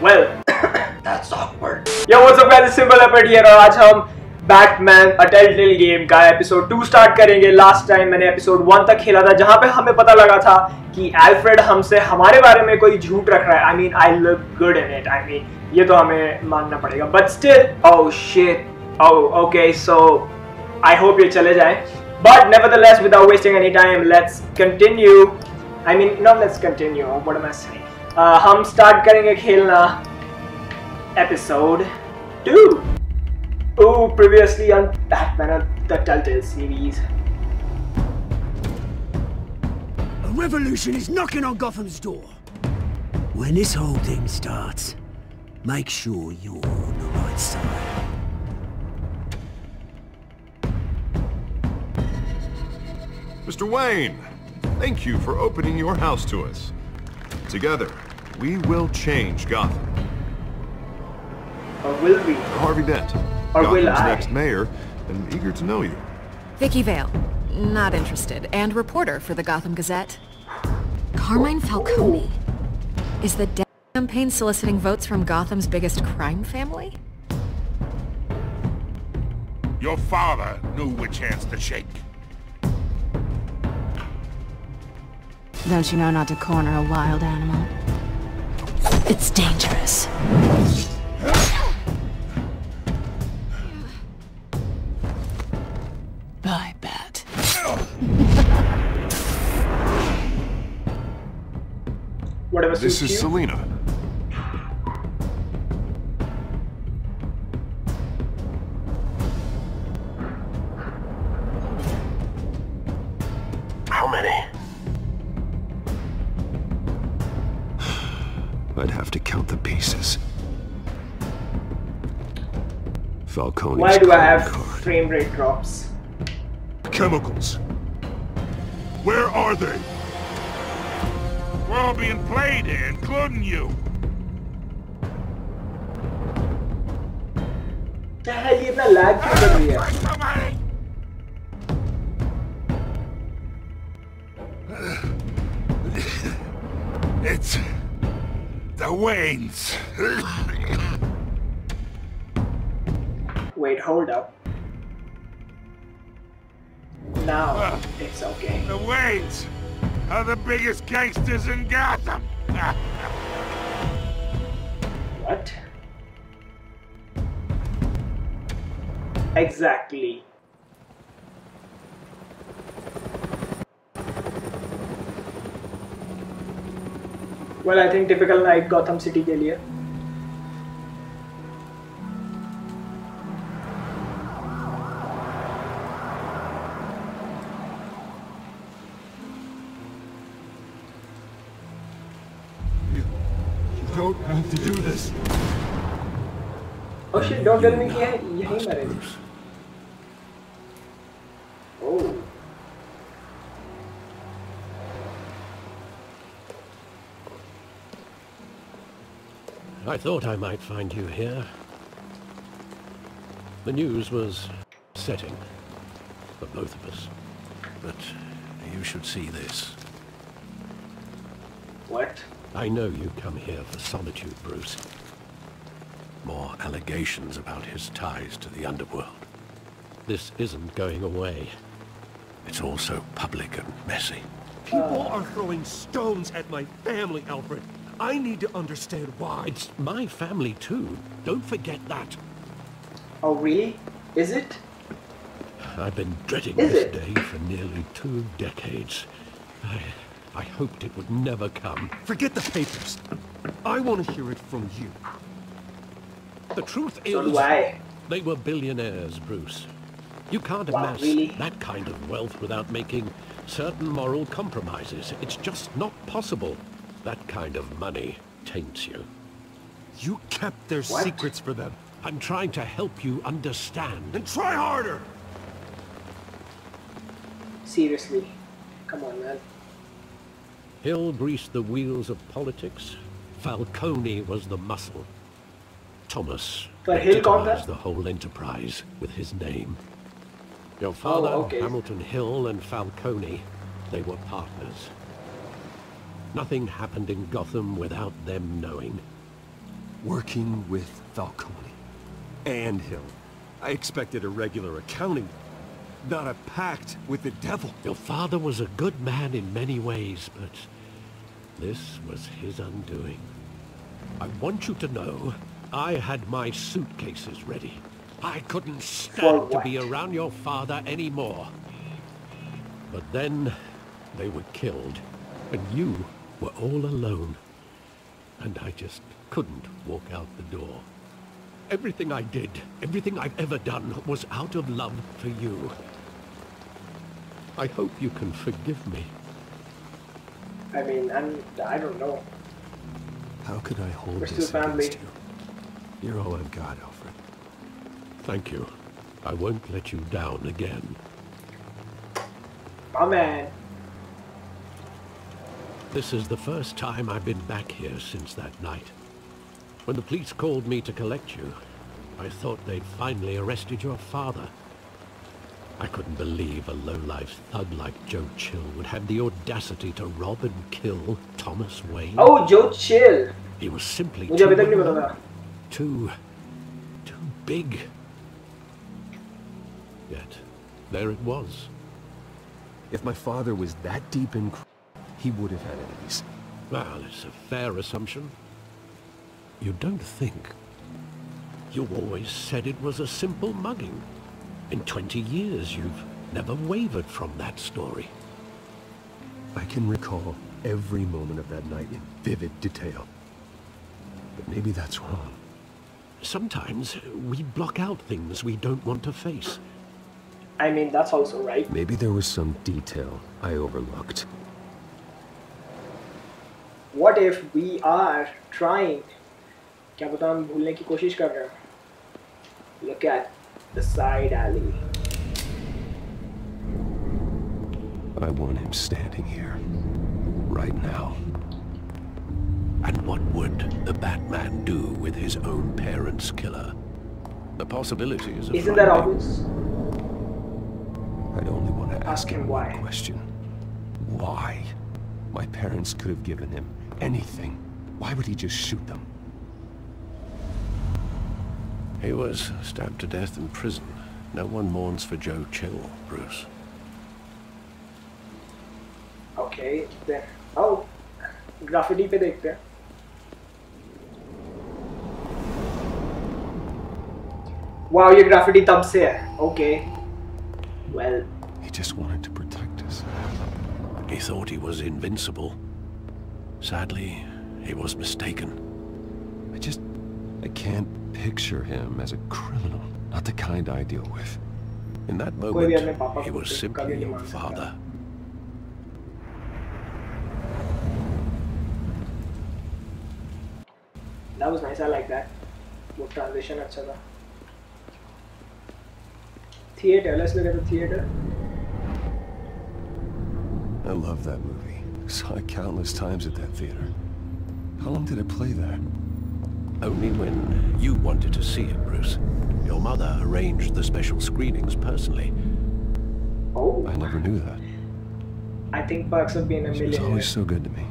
Well, that's awkward. Yo, what's up guys? Simple Leopard here और आज हम Batman अ telltale game का episode 2 start करेंगे। लास्ट टाइम मैंने एपिसोड 1 तक खेला था जहां पे हमें पता लगा था कि एल्फ्रेड हमसे हमारे बारे में कोई झूठ रख रहा है। I mean I look good in it, I mean ये तो हमें मानना पड़ेगा, but still oh shit, oh okay, so I hope ये चले जाए। But nevertheless without wasting any time let's continue, I mean not let's continue, what am I saying, हम start करेंगे खेलना episode 2. Oh, previously on Batman the Telltale series. A revolution is knocking on Gotham's door. When this whole thing starts, make sure you're on the right side. Mr. Wayne, thank you for opening your house to us. Together, we will change Gotham. Or will we? Harvey Dent, Or will Gotham's I? next mayor, and eager to know you. Vicky Vale, not interested, and reporter for the Gotham Gazette. Carmine Falcone. Is the death campaign soliciting votes from Gotham's biggest crime family? Your father knew which hands to shake. Don't you know not to corner a wild animal? It's dangerous. Bye, Bat. Whatever This suits is you. Selina. How many? I'd have to count the pieces. Falcone's Why do I have card. frame rate drops? Chemicals. Where are they? We're all being played here, including you. क्या है ये इतना lag क्यों कर रही है? Somebody! It's the Waynes. Wait, hold up. Now it's okay. The Waynes are the biggest gangsters in Gotham. What? Exactly. Well, I think typical night Gotham City के लिए. You don't have to do this. Oh shit! Don't tell me कि यहीं मरे. Oh. I thought I might find you here. The news was setting for both of us. But you should see this. What? I know you come here for solitude, Bruce. More allegations about his ties to the underworld. This isn't going away. It's all so public and messy. People are throwing stones at my family, Alfred. I need to understand why. It's my family too. Don't forget that. Oh really? Is it? I've been dreading Is this it? day for nearly 2 decades. I hoped it would never come. Forget the papers. I want to hear it from you. The truth So is, do I. they were billionaires, Bruce. You can't Wow, amass really? that kind of wealth without making certain moral compromises. It's just not possible. That kind of money taints you. You kept their What? secrets for them. I'm trying to help you understand. Then try harder! Seriously. Come on, man. Hill greased the wheels of politics. Falcone was the muscle. Thomas But Hill कौन था? legitimized the whole enterprise with his name. Your father, okay. Hamilton Hill, and Falcone, they were partners. Nothing happened in Gotham without them knowing. Working with Falcone. And Hill. I expected a regular accounting, not a pact with the devil. Your father was a good man in many ways, but this was his undoing. I want you to know, I had my suitcases ready. I couldn't stand to be around your father anymore. But then, they were killed, and you were all alone. And I just couldn't walk out the door. Everything I did, everything I've ever done, was out of love for you. I hope you can forgive me. I mean, I don't know. How could I hold We're this still family. against you? You're all I've got, Alfred. Thank you. I won't let you down again. My man. This is the first time I've been back here since that night. When the police called me to collect you, I thought they'd finally arrested your father. I couldn't believe a low-life thug like Joe Chill would have the audacity to rob and kill Thomas Wayne. Oh, Joe Chill. He was simply मुझे अभी तक नहीं पता था. too big. Yet, there it was. If my father was that deep in crime, he would have had enemies. Well, it's a fair assumption. You don't think? You always said it was a simple mugging. In 20 years, you've never wavered from that story. I can recall every moment of that night in vivid detail. But maybe that's wrong. Sometimes we block out things we don't want to face. I mean, that's also right. Maybe there was some detail I overlooked. What if we are trying? क्या पता हम भूलने की कोशिश कर रहे हैं? Look at the side alley. I want him standing here, right now. And what would the Batman do with his own parents' killer? The possibilities are Isn't that frightening. obvious? I'd only want to Ask ask him him why. one question. Why? My parents could have given him anything. Why would he just shoot them? He was stabbed to death in prison. No one mourns for Joe Chill, Bruce. Okay, then. Oh, graffiti पे देखते हैं. Wow, ये graffiti तब से है. Okay. Well. He just wanted to protect us. He thought he was invincible. Sadly, he was mistaken. I can't picture him as a criminal. Not the kind I deal with. In that कोई भी अपने moment, पापा he को was कभी simply नहीं your मान सकता. father. That was nice. I like that. वो transition अच्छा था. Theater. Let's look at the theater. I love that movie. Saw it countless times at that theater. How long did it play there? Only when you wanted to see it, Bruce. Your mother arranged the special screenings personally. Oh. I never knew that. I think Perks of Being a She was Millionaire. always so good to me.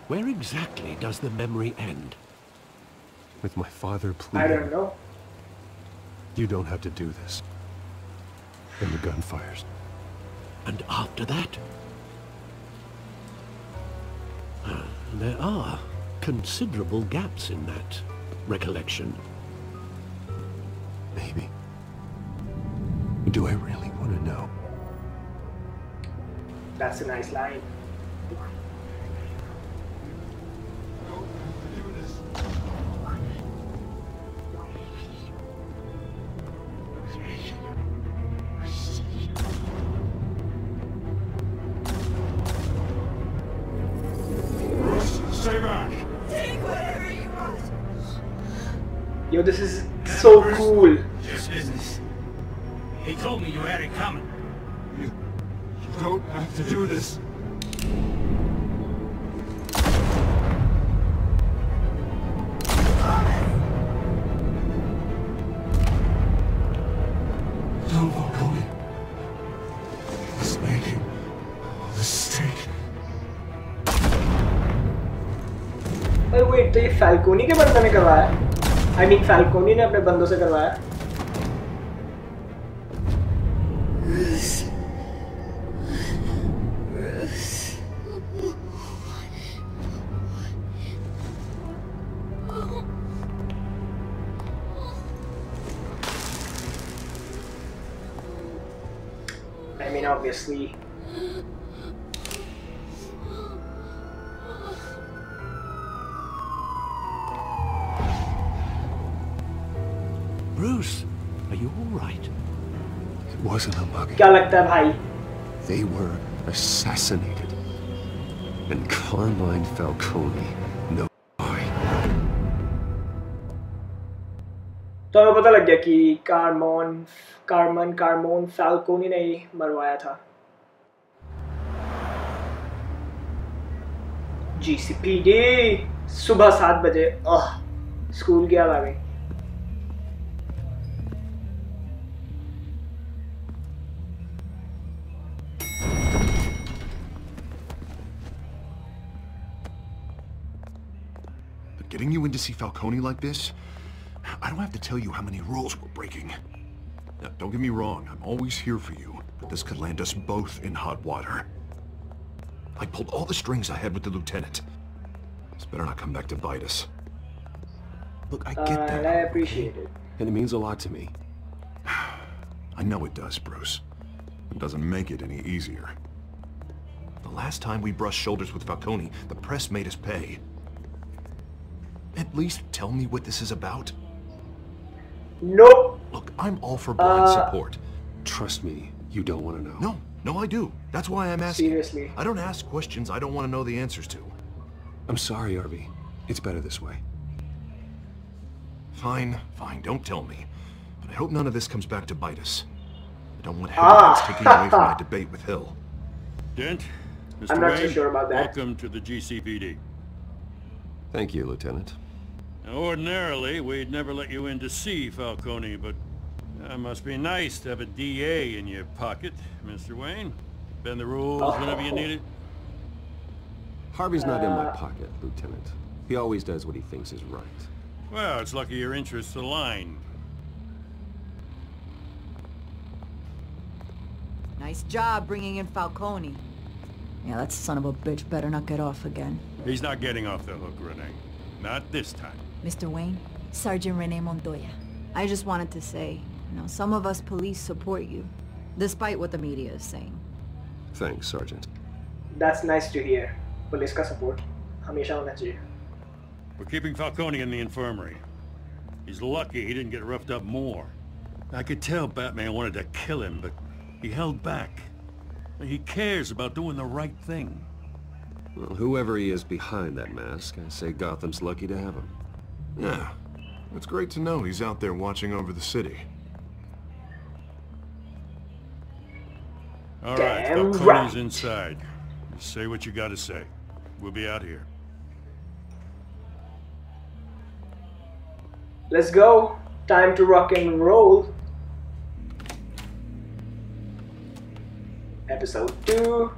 Where exactly does the memory end? With my father I pleading, don't know. you don't have to do this. And the gun fires. And after that? There are considerable gaps in that recollection. Maybe. Do I really want to know? That's a nice line. Stay back! Yo, this is so cool. This business. He told me you had it coming. You don't have to do this. ये फैल्कोनी के बंदे ने करवाया? I mean फैल्कोनी ने अपने बंदों से करवाया? I mean, obviously. Bruce, are you all right? It wasn't a mugging. क्या लगता है भाई? They were assassinated. And Carmine Falcone, no lie. तो हमें पता लग गया कि कार्मोन फैल्कोनी ने ही मरवाया था। GCPD सुबह 7 बजे स्कूल की याद आ गई। Getting you in to see Falcone like this? I don't have to tell you how many rules we're breaking. Now, don't get me wrong, I'm always here for you, but this could land us both in hot water. I pulled all the strings I had with the lieutenant. This better not come back to bite us. Look, I get that. And I appreciate it. And it means a lot to me. I know it does, Bruce. It doesn't make it any easier. The last time we brushed shoulders with Falcone, the press made us pay. At least tell me what this is about. Nope. Look, I'm all for blind support. Trust me, you don't want to know. No, I do. That's why I'm asking. Seriously. I don't ask questions I don't want to know the answers to. I'm sorry, Arby. It's better this way. Fine, don't tell me. But I hope none of this comes back to bite us. I don't want headlines taking away from my debate with Hill. Dent, Mr. I'm not Wayne, so sure about that. welcome to the GCPD. Thank you, Lieutenant. Now, ordinarily, we'd never let you in to see Falcone, but it must be nice to have a DA in your pocket, Mr. Wayne. Bend the rules whenever you need it. Harvey's not in my pocket, Lieutenant. He always does what he thinks is right. Well, it's lucky your interests align. Nice job bringing in Falcone. Yeah, that son of a bitch better not get off again. He's not getting off the hook, Renee. Not this time. Mr. Wayne, Sergeant Renee Montoya. I just wanted to say, some of us police support you, despite what the media is saying. Thanks, Sergeant. That's nice to hear. Police का support हमेशा होना चाहिए. We're keeping Falcone in the infirmary. He's lucky he didn't get roughed up more. I could tell Batman wanted to kill him, but he held back. He cares about doing the right thing. Well, whoever he is behind that mask, I say Gotham's lucky to have him. Yeah, it's great to know he's out there watching over the city. All right, Damn Falcone's right. inside. Say what you gotta say. We'll be out here. Let's go. Time to rock and roll. Episode 2.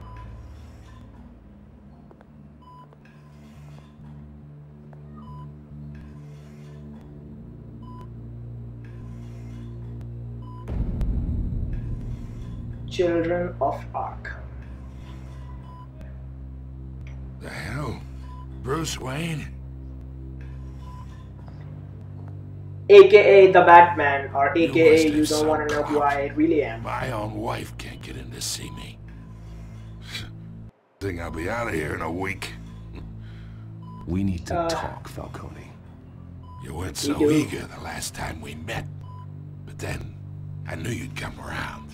Children of Arkham. The hell? Bruce Wayne? AKA the Batman, or You AKA must you have don't some want to know who I really am. My own wife can't get in to see me. Think I'll be out of here in a week. We need to talk, Falcone. You weren't so do. eager the last time we met. But then, I knew you'd come around.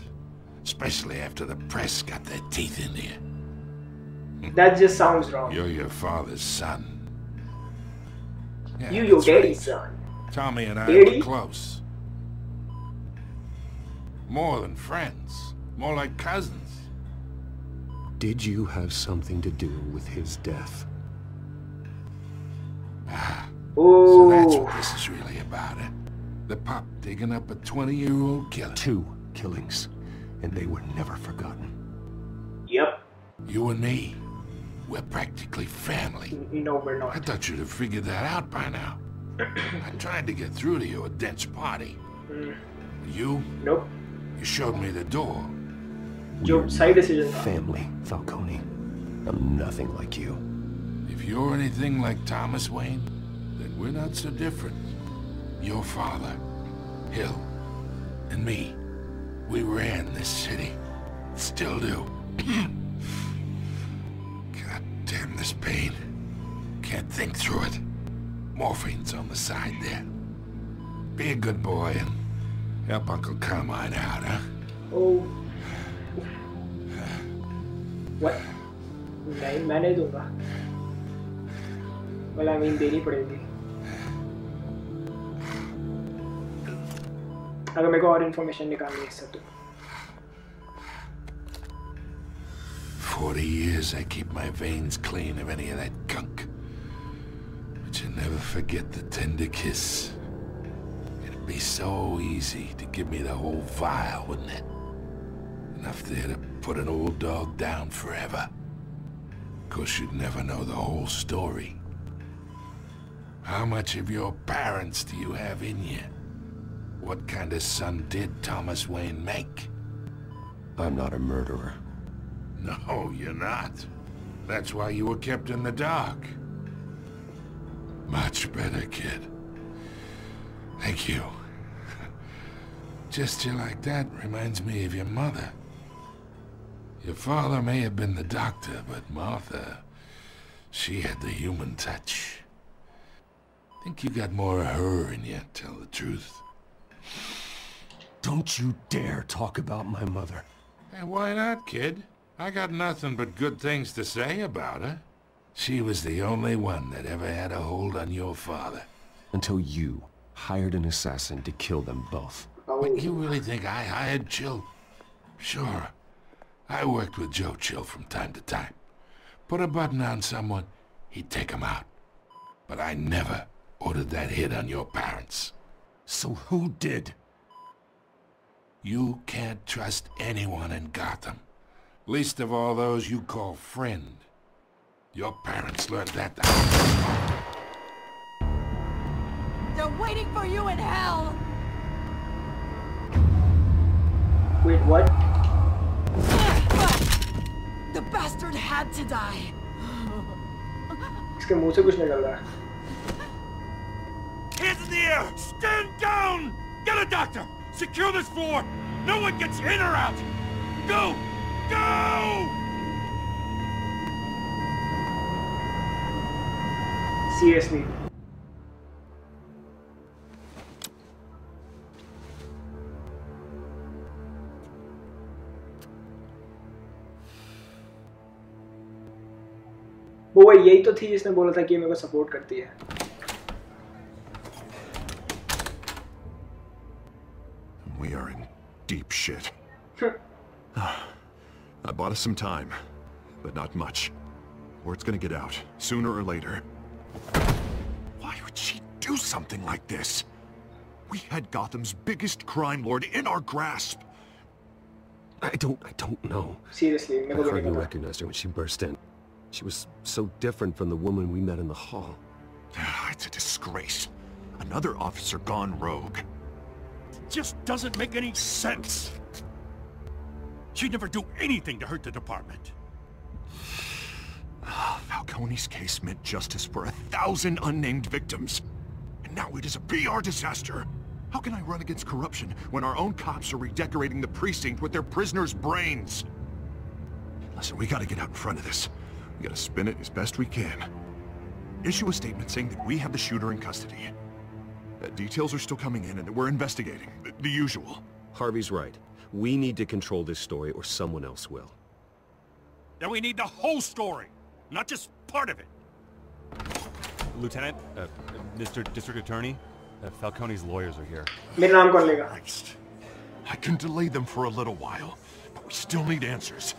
Especially after the press got their teeth in you. That just sounds wrong. You're your father's son. Yeah, You your that's daddy's right. son. Tommy and I Daddy? were close. More than friends. More like cousins. Did you have something to do with his death? So that's Ooh. what this is really about, eh? The pup digging up a 20-year-old killer. 2 killings, and they were never forgotten. Yep. You and me. We're practically family. No, we're not. I thought you'd have figured that out by now. I tried to get through to you at Dent's party. You? Nope. You showed me the door. जो सही decision था. Family, Falcone. I'm nothing like you. If you're anything like Thomas Wayne, then we're not so different. Your father, Hill, and me, we ran this city. Still do. God damn this pain. Can't think through it. Morphine's on the side there. Be a good boy and help Uncle Carmine out, huh? Oh. What? नहीं, मैं नहीं दूँगा. Well, I mean, देनी पड़ेगी. अगर मेरे को और information निकालनी है सब तो. 40 years I keep my veins clean of any of that gunk. But you never forget the tender kiss. It'd be so easy to give me the whole vial, wouldn't it? Enough there to put an old dog down forever. Of course, you'd never know the whole story. How much of your parents do you have in you? What kind of son did Thomas Wayne make? I'm not a murderer. No, you're not. That's why you were kept in the dark. Much better, kid. Thank you. Gesture like that reminds me of your mother. Your father may have been the doctor, but Martha, she had the human touch. Think you got more of her in you, tell the truth. Don't you dare talk about my mother. Hey, why not, kid? I got nothing but good things to say about her. She was the only one that ever had a hold on your father. Until you hired an assassin to kill them both. But you really think I hired Chill? Sure. I worked with Joe Chill from time to time. Put a button on someone, he'd take him out. But I never ordered that hit on your parents. So who did? You can't trust anyone in Gotham. Least of all those you call friend. Your parents learned that the They're waiting for you in hell! Wait, what? The bastard had to die. इसके मुंह से कुछ निकल रहा है. Hands in the air! Stand down! Get a doctor! Secure this floor! No one gets in or out! Go! Go! Seriously. वो यही तो थी जिसने बोला था कि मेरे को सपोर्ट करती है. We are in deep shit. I bought us some time, but not much. Word's gonna get out, sooner or later. Why would she do something like this? We had Gotham's biggest crime lord in our grasp. I don't know. Seriously, I hardly recognized her when she burst in. She was so different from the woman we met in the hall. It's a disgrace. Another officer gone rogue. It just doesn't make any sense. She'd never do anything to hurt the department. Falcone's case meant justice for 1,000 unnamed victims. And now it is a PR disaster. How can I run against corruption when our own cops are redecorating the precinct with their prisoners' brains? Listen, we gotta get out in front of this. We gotta spin it as best we can. Issue a statement saying that we have the shooter in custody. Details are still coming in and we're investigating. The usual. Harvey's right. We need to control this story or someone else will. Then we need the whole story, not just part of it. Lieutenant, Mr. District Attorney, Falcone's lawyers are here. मेरा नाम कौन लेगा? Christ. I can delay them for a little while, but we still need answers.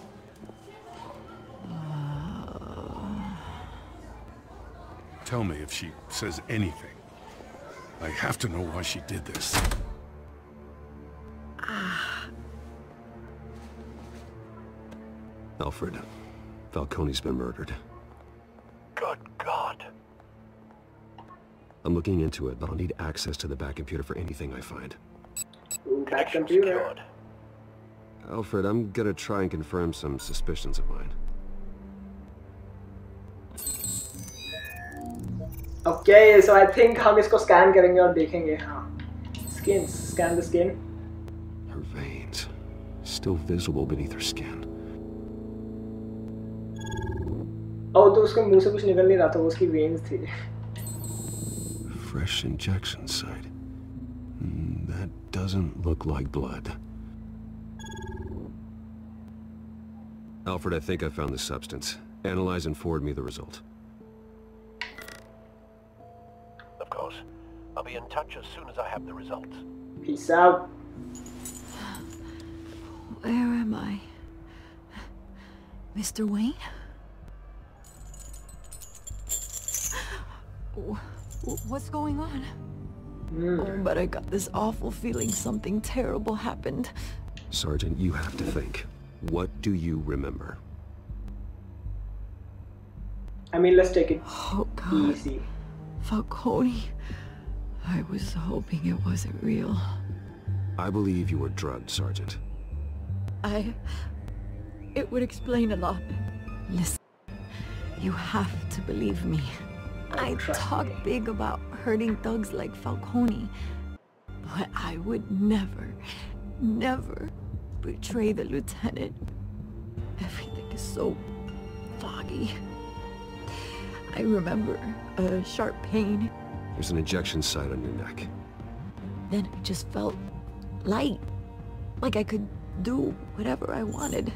Tell me if she says anything. I have to know why she did this. Alfred, Falcone's been murdered. I'm looking into it, but I'll need access to the back computer for anything I find. Ooh, back computer. Alfred, I'm gonna try and confirm some suspicions of mine. Okay, so I think हम इसको scan करेंगे और देखेंगे. हाँ. Skins. Scan the skin. Her veins, still visible beneath her skin. Oh, तो उसके मुंह से कुछ निकल नहीं रहा था, वो उसकी veins थी. Fresh injection site. That doesn't look like blood. Alfred, I think I found the substance. Analyze and forward me the result. Of course. I'll be in touch as soon as I have the results. Peace out. Where am I? Mr. Wayne? What's going on? Oh, but I got this awful feeling something terrible happened. Sergeant, you have to think. What do you remember? I mean, let's take it easy. Falcone. I was hoping it wasn't real. I believe you were drugged, Sergeant. It would explain a lot. Listen, you have to believe me. I talk big about hurting thugs like Falcone, but I would never betray the lieutenant. Everything is so foggy. I remember a sharp pain. There's an injection site on your neck. Then it just felt light, like I could do whatever I wanted.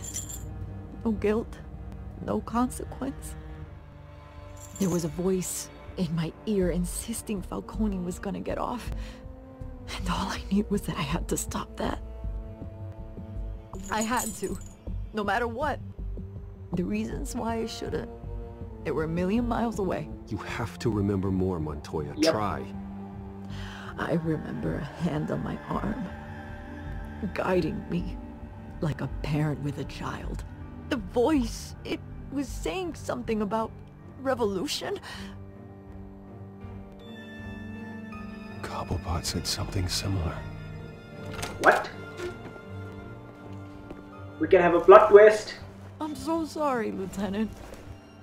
No guilt, no consequence. There was a voice in my ear insisting Falcone was gonna get off. And all I knew was that I had to stop that. I had to, no matter what. The reasons why I shouldn't, they were a million miles away. You have to remember more, Montoya. Yep. Try. I remember a hand on my arm, guiding me like a parent with a child. The voice, it was saying something about revolution. Cobblepot said something similar. What? We can have a plot twist. I'm so sorry, Lieutenant.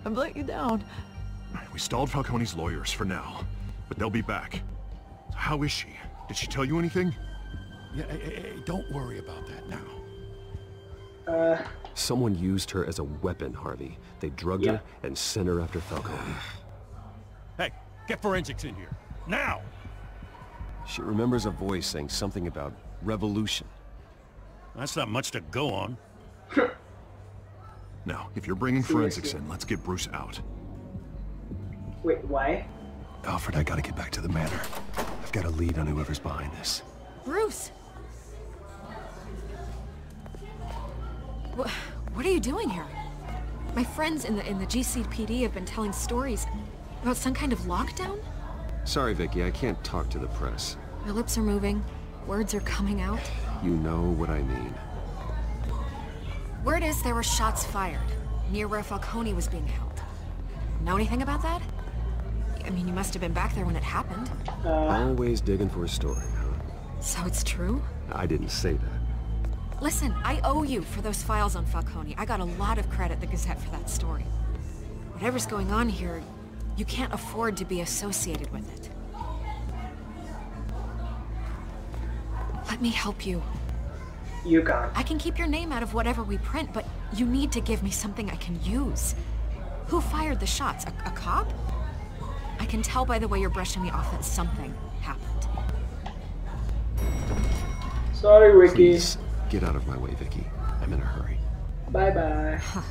I've let you down. We stalled Falcone's lawyers for now, but they'll be back. How is she? Did she tell you anything? Yeah, hey, don't worry about that now. Someone used her as a weapon, Harvey. They drugged her and sent her after Falcone. Hey, get forensics in here. Now! She remembers a voice saying something about revolution. That's not much to go on. Now, if you're bringing forensics in, let's get Bruce out. Wait, why? Alfred, I gotta get back to the manor. I've got a lead on whoever's behind this. Bruce! What are you doing here? My friends in the GCPD have been telling stories about some kind of lockdown? Sorry, Vicky, I can't talk to the press. My lips are moving. Words are coming out. You know what I mean. Word is there were shots fired near where Falcone was being held. Know anything about that? I mean, you must have been back there when it happened. Always digging for a story, huh? So it's true? I didn't say that. Listen, I owe you for those files on Falcone. I got a lot of credit at the Gazette for that story. Whatever's going on here, you can't afford to be associated with it. Let me help you. You can't. I can keep your name out of whatever we print, but you need to give me something I can use. Who fired the shots? A cop? I can tell by the way you're brushing me off that something happened. Sorry, Ricky. Please, get out of my way, Vicky. I'm in a hurry. Bye-bye. Huh.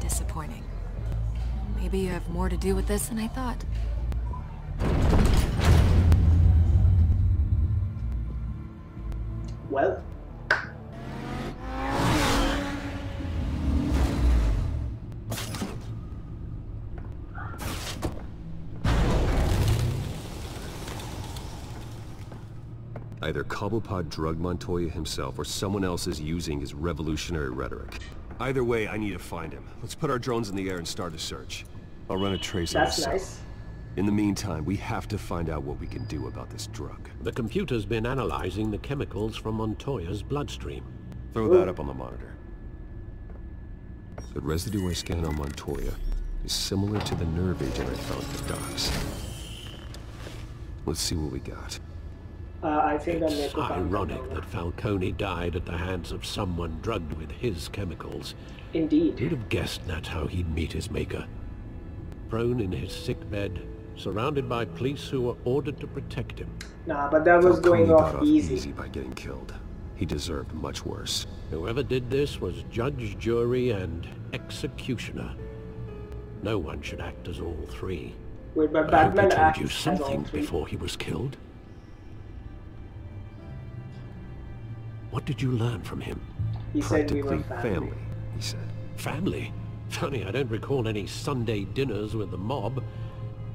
Disappointing. Maybe you have more to do with this than I thought. Well. Either Cobblepot drugged Montoya himself, or someone else is using his revolutionary rhetoric. Either way, I need to find him. Let's put our drones in the air and start a search. I'll run a trace on his That's cell. nice. In the meantime, we have to find out what we can do about this drug. The computer's been analyzing the chemicals from Montoya's bloodstream. Throw that up on the monitor. The residue I scanned on Montoya is similar to the nerve agent I found at the docks. Let's see what we got. I think it's ironic that Falcone died at the hands of someone drugged with his chemicals. Indeed. Who'd have guessed that's how he'd meet his maker? Prone in his sickbed, surrounded by police who were ordered to protect him. Nah, but that was Falcone going off got easy. By getting killed. He deserved much worse. Whoever did this was judge, jury, and executioner. No one should act as all three. Wait, but I hope Batman he told acts you as all something three. before he was killed. What did you learn from him? He said we were Practically family, he said. Family? Funny, I don't recall any Sunday dinners with the mob.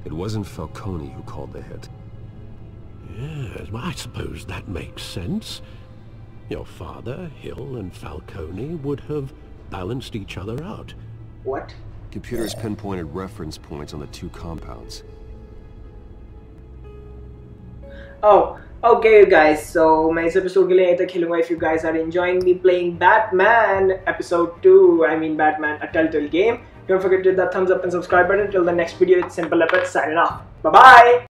It wasn't Falcone who called the hit. Yes, well, I suppose that makes sense. Your father, Hill, and Falcone would have balanced each other out. What? Computers pinpointed reference points on the two compounds. Oh, okay, you guys. So, मैं इस episode के लिए यहीं तक खेलूँगा. If you guys are enjoying me playing Batman episode 2, I mean Batman, a Telltale game, don't forget to hit that thumbs up and subscribe button. Till the next video, it's Simple Epic signing off. Bye bye.